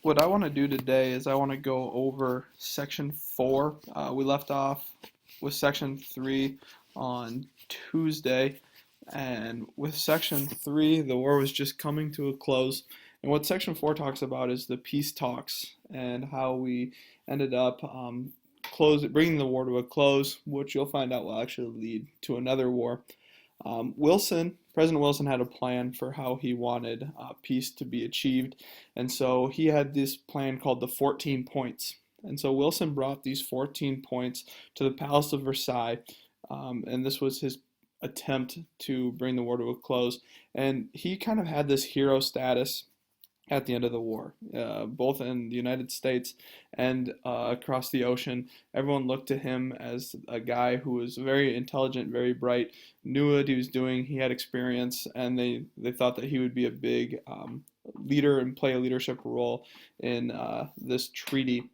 What I want to do today is I want to go over section 4. We left off with section 3 on Tuesday, and with section 3, the war was just coming to a close. And what section 4 talks about is the peace talks and how we ended up bringing the war to a close, which you'll find out will actually lead to another war. President Wilson had a plan for how he wanted peace to be achieved, and so he had this plan called the 14 points. And so Wilson brought these 14 points to the Palace of Versailles, and this was his attempt to bring the war to a close. And he kind of had this hero status at the end of the war, both in the United States and across the ocean. Everyone looked to him as a guy who was very intelligent, very bright, knew what he was doing, he had experience, and they thought that he would be a big leader and play a leadership role in this treaty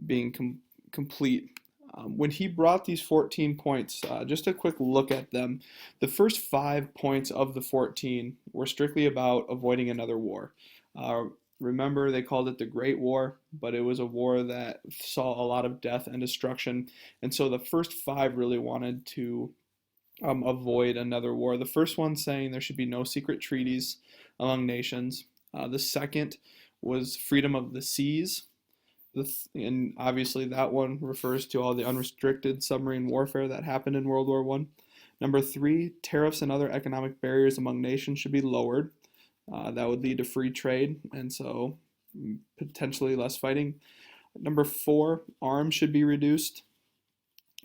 being complete. When he brought these 14 points, just a quick look at them. The first 5 points of the 14 were strictly about avoiding another war. Uh, Remember, they called it the Great War, but it was a war that saw a lot of death and destruction. And so the first 5 really wanted to avoid another war. The first one saying there should be no secret treaties among nations. The second was freedom of the seas. And obviously that one refers to all the unrestricted submarine warfare that happened in World War One. Number 3, tariffs and other economic barriers among nations should be lowered. That would lead to free trade, and so potentially less fighting. Number 4, arms should be reduced.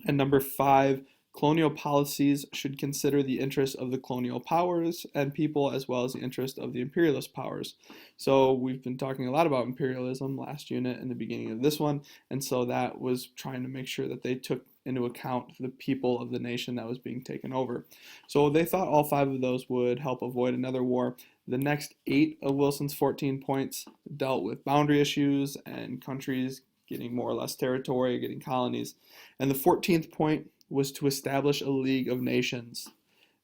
And number 5, colonial policies should consider the interests of the colonial powers and people as well as the interest of the imperialist powers. So we've been talking a lot about imperialism last unit and the beginning of this one, and so that was trying to make sure that they took into account the people of the nation that was being taken over. So they thought all 5 of those would help avoid another war. The next 8 of Wilson's 14 points dealt with boundary issues and countries getting more or less territory, getting colonies. And the 14th point was to establish a League of Nations.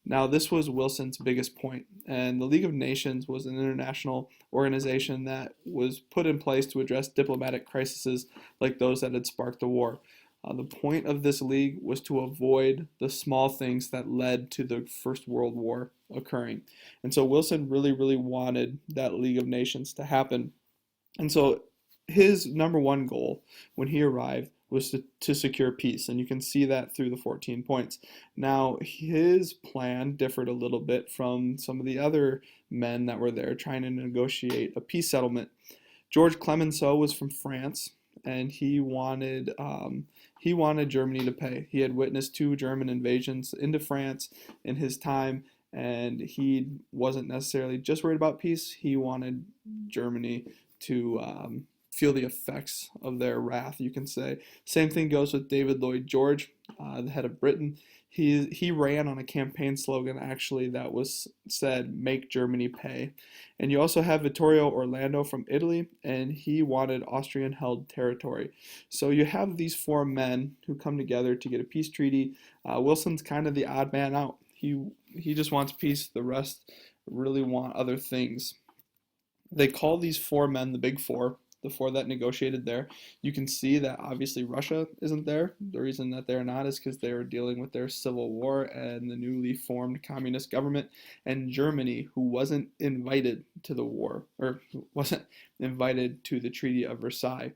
Now, this was Wilson's biggest point, and the League of Nations was an international organization that was put in place to address diplomatic crises like those that had sparked the war. The point of this league was to avoid the small things that led to the First World War occurring. And so Wilson really, really wanted that League of Nations to happen. And so his number one goal when he arrived was to secure peace, and you can see that through the 14 points. Now, his plan differed a little bit from some of the other men that were there trying to negotiate a peace settlement. George Clemenceau was from France, and he wanted Germany to pay. He had witnessed 2 German invasions into France in his time, and he wasn't necessarily just worried about peace. He wanted Germany to feel the effects of their wrath, you can say. Same thing goes with David Lloyd George, the head of Britain. He ran on a campaign slogan actually that was said, "Make Germany pay." And you also have Vittorio Orlando from Italy, and he wanted Austrian held territory. So you have these 4 men who come together to get a peace treaty. Wilson's kind of the odd man out. He just wants peace. The rest really want other things. They call these 4 men the Big Four, the 4 that negotiated there. You can see that obviously Russia isn't there. The reason that they're not is because they were dealing with their civil war and the newly formed communist government, and Germany, who wasn't invited to the war, or wasn't invited to the Treaty of Versailles.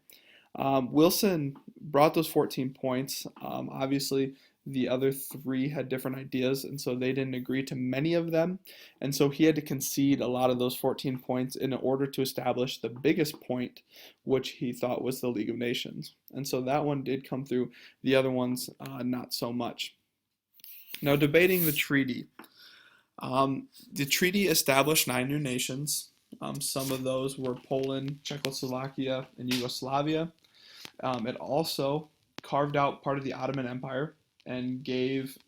Wilson brought those 14 points. Obviously, the other 3 had different ideas, and so they didn't agree to many of them. And so he had to concede a lot of those 14 points in order to establish the biggest point, which he thought was the League of Nations. And so that one did come through, the other ones not so much. Now, debating the treaty. The treaty established 9 new nations. Some of those were Poland, Czechoslovakia, and Yugoslavia. It also carved out part of the Ottoman Empire and gave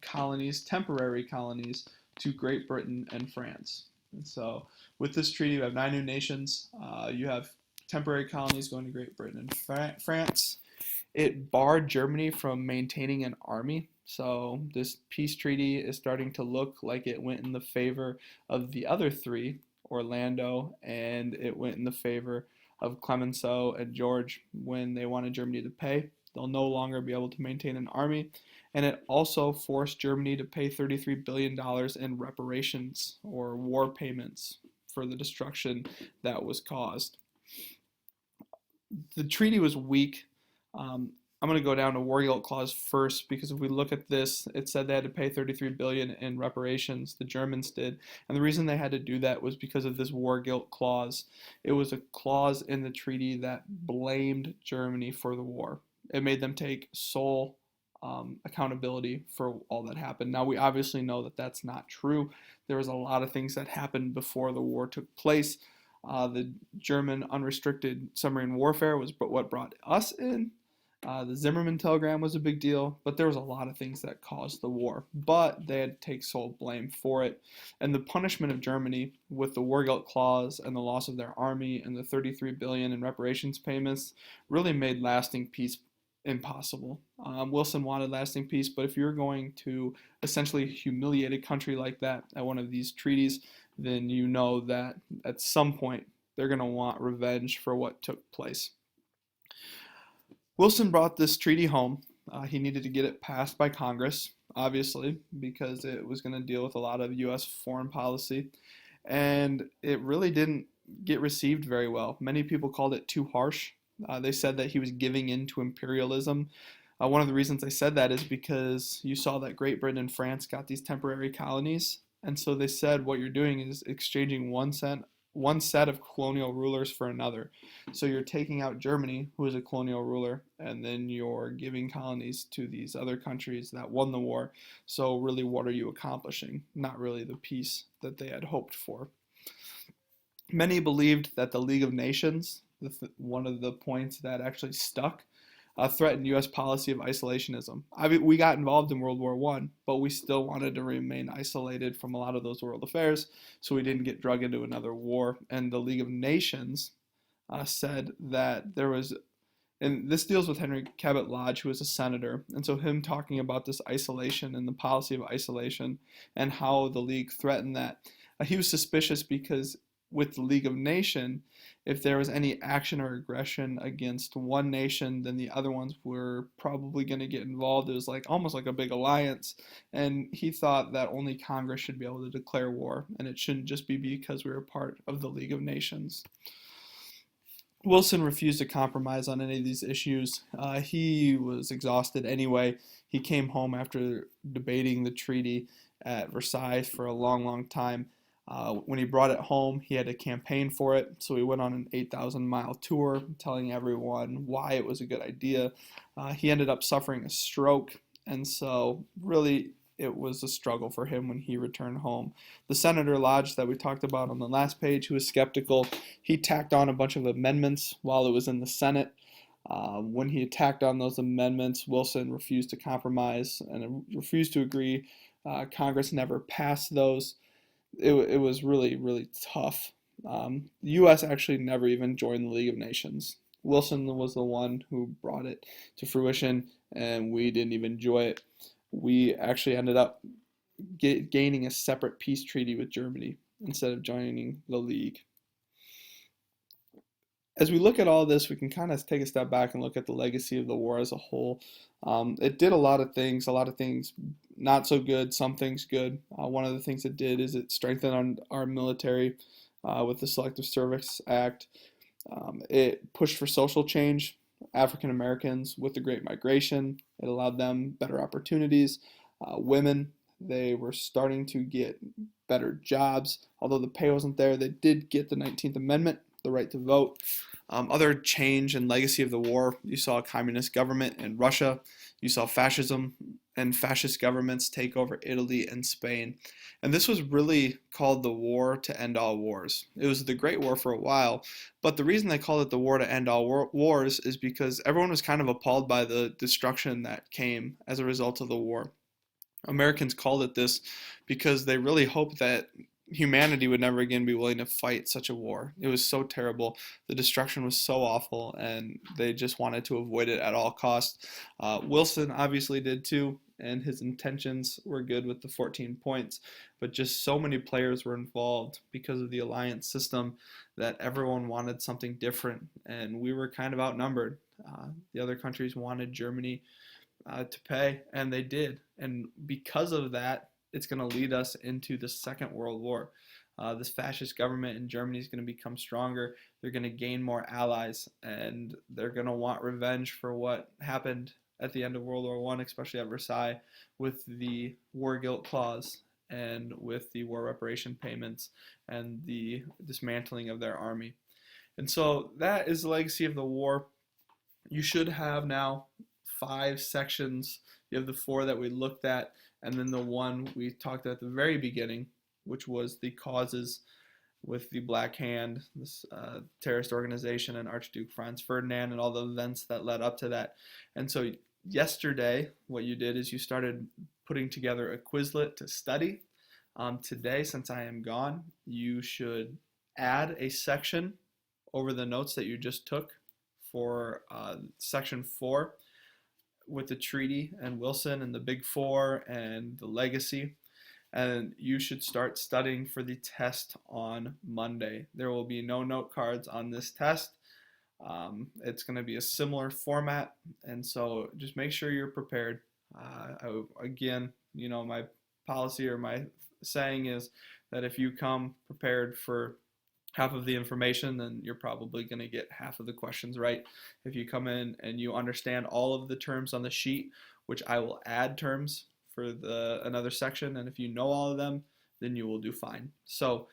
colonies, temporary colonies, to Great Britain and France. And so, with this treaty, you have 9 new nations. You have temporary colonies going to Great Britain and France. It barred Germany from maintaining an army. So, this peace treaty is starting to look like it went in the favor of the other 3, Orlando, and it went in the favor of Clemenceau and George when they wanted Germany to pay. They'll no longer be able to maintain an army. And it also forced Germany to pay $33 billion in reparations or war payments for the destruction that was caused. The treaty was weak. I'm going to go down to war guilt clause first because if we look at this, it said they had to pay 33 billion in reparations. The Germans did, and the reason they had to do that was because of this war guilt clause. It was a clause in the treaty that blamed Germany for the war. It made them take sole accountability for all that happened. Now we obviously know that that's not true. There was a lot of things that happened before the war took place. The German unrestricted submarine warfare was what brought us in. The Zimmerman telegram was a big deal, but there was a lot of things that caused the war. But they had to take sole blame for it. And the punishment of Germany with the war guilt clause and the loss of their army and the 33 billion in reparations payments really made lasting peace impossible. Wilson wanted lasting peace, but if you're going to essentially humiliate a country like that at one of these treaties, then you know that at some point they're going to want revenge for what took place. Wilson brought this treaty home. He needed to get it passed by Congress, obviously, because it was going to deal with a lot of U.S. foreign policy. And it really didn't get received very well. Many people called it too harsh. They said that he was giving in to imperialism. One of the reasons they said that is because you saw that Great Britain and France got these temporary colonies. And so they said what you're doing is exchanging one set of colonial rulers for another. So you're taking out Germany, who is a colonial ruler, and then you're giving colonies to these other countries that won the war. So really, what are you accomplishing? Not really the peace that they had hoped for. Many believed that the League of Nations, one of the points that actually stuck, threatened U.S. policy of isolationism. We got involved in World War I, but we still wanted to remain isolated from a lot of those world affairs, so we didn't get dragged into another war. And the League of Nations said that there was, and this deals with Henry Cabot Lodge, who was a senator, and so him talking about this isolation and the policy of isolation and how the League threatened that. He was suspicious because with the League of Nations, if there was any action or aggression against one nation, then the other ones were probably going to get involved. It was like almost like a big alliance, and he thought that only Congress should be able to declare war, and it shouldn't just be because we were part of the League of Nations. Wilson refused to compromise on any of these issues. He was exhausted anyway. He came home after debating the treaty at Versailles for a long, long time. When he brought it home, he had to campaign for it, so he went on an 8,000-mile tour telling everyone why it was a good idea. He ended up suffering a stroke, and so really it was a struggle for him when he returned home. The Senator Lodge that we talked about on the last page, who was skeptical, he tacked on a bunch of amendments while it was in the Senate. When he attacked on those amendments, Wilson refused to compromise and refused to agree. Congress never passed those. It was really, really tough. The U.S. actually never even joined the League of Nations. Wilson was the one who brought it to fruition, and we didn't even enjoy it. We actually ended up gaining a separate peace treaty with Germany instead of joining the League. As we look at all this, we can kind of take a step back and look at the legacy of the war as a whole. It did a lot of things not so good, some things good. One of the things it did is it strengthened our military with the Selective Service Act. It pushed for social change. African Americans with the Great Migration, it allowed them better opportunities. Women, they were starting to get better jobs. Although the pay wasn't there, they did get the 19th Amendment, the right to vote. Other change and legacy of the war, you saw a communist government in Russia. You saw fascism and fascist governments take over Italy and Spain. And this was really called the war to end all wars. It was the Great War for a while, but the reason they called it the war to end all wars is because everyone was kind of appalled by the destruction that came as a result of the war. Americans called it this because they really hoped that humanity would never again be willing to fight such a war. It was so terrible. The destruction was so awful, and they just wanted to avoid it at all costs. Wilson obviously did too, and his intentions were good with the 14 points, but just so many players were involved because of the alliance system that everyone wanted something different, and we were kind of outnumbered. The other countries wanted Germany to pay, and they did. And because of that, it's going to lead us into the Second World War. This fascist government in Germany is going to become stronger. They're going to gain more allies, and they're going to want revenge for what happened at the end of World War One, especially at Versailles, with the war guilt clause and with the war reparation payments and the dismantling of their army. And so that is the legacy of the war. You should have now 5 sections. You have the 4 that we looked at, and then the one we talked at the very beginning, which was the causes with the Black Hand, this terrorist organization, and Archduke Franz Ferdinand, and all the events that led up to that. And so yesterday, what you did is you started putting together a Quizlet to study. Today, since I am gone, you should add a section over the notes that you just took for section 4 with the treaty and Wilson and the Big Four and the legacy. And you should start studying for the test on Monday. There will be no note cards on this test. It's going to be a similar format, and so just make sure you're prepared. Again, my policy or my saying is that if you come prepared for half of the information, then you're probably going to get half of the questions right. If you come in and you understand all of the terms on the sheet, which I will add terms for another section, and if you know all of them, then you will do fine. So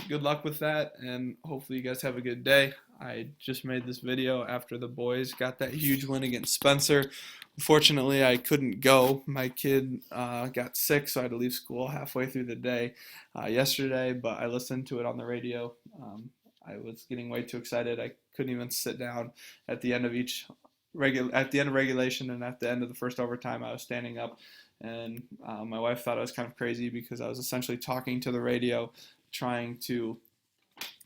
good luck with that, and hopefully you guys have a good day. I just made this video after the boys got that huge win against Spencer. Unfortunately, I couldn't go. My kid got sick, so I had to leave school halfway through the day yesterday, but I listened to it on the radio. I was getting way too excited. I couldn't even sit down at the end of regulation, and at the end of the first overtime, I was standing up, and my wife thought I was kind of crazy because I was essentially talking to the radio, trying to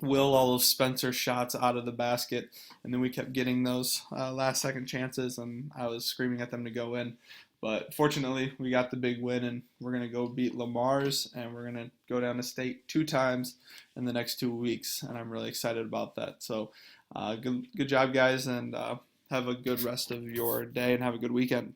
will all of Spencer's shots out of the basket, and then we kept getting those last second chances, and I was screaming at them to go in. But fortunately, we got the big win, and we're going to go beat Lamar's, and we're going to go down to state 2 times in the next 2 weeks, and I'm really excited about that. So good job, guys, and have a good rest of your day, and have a good weekend.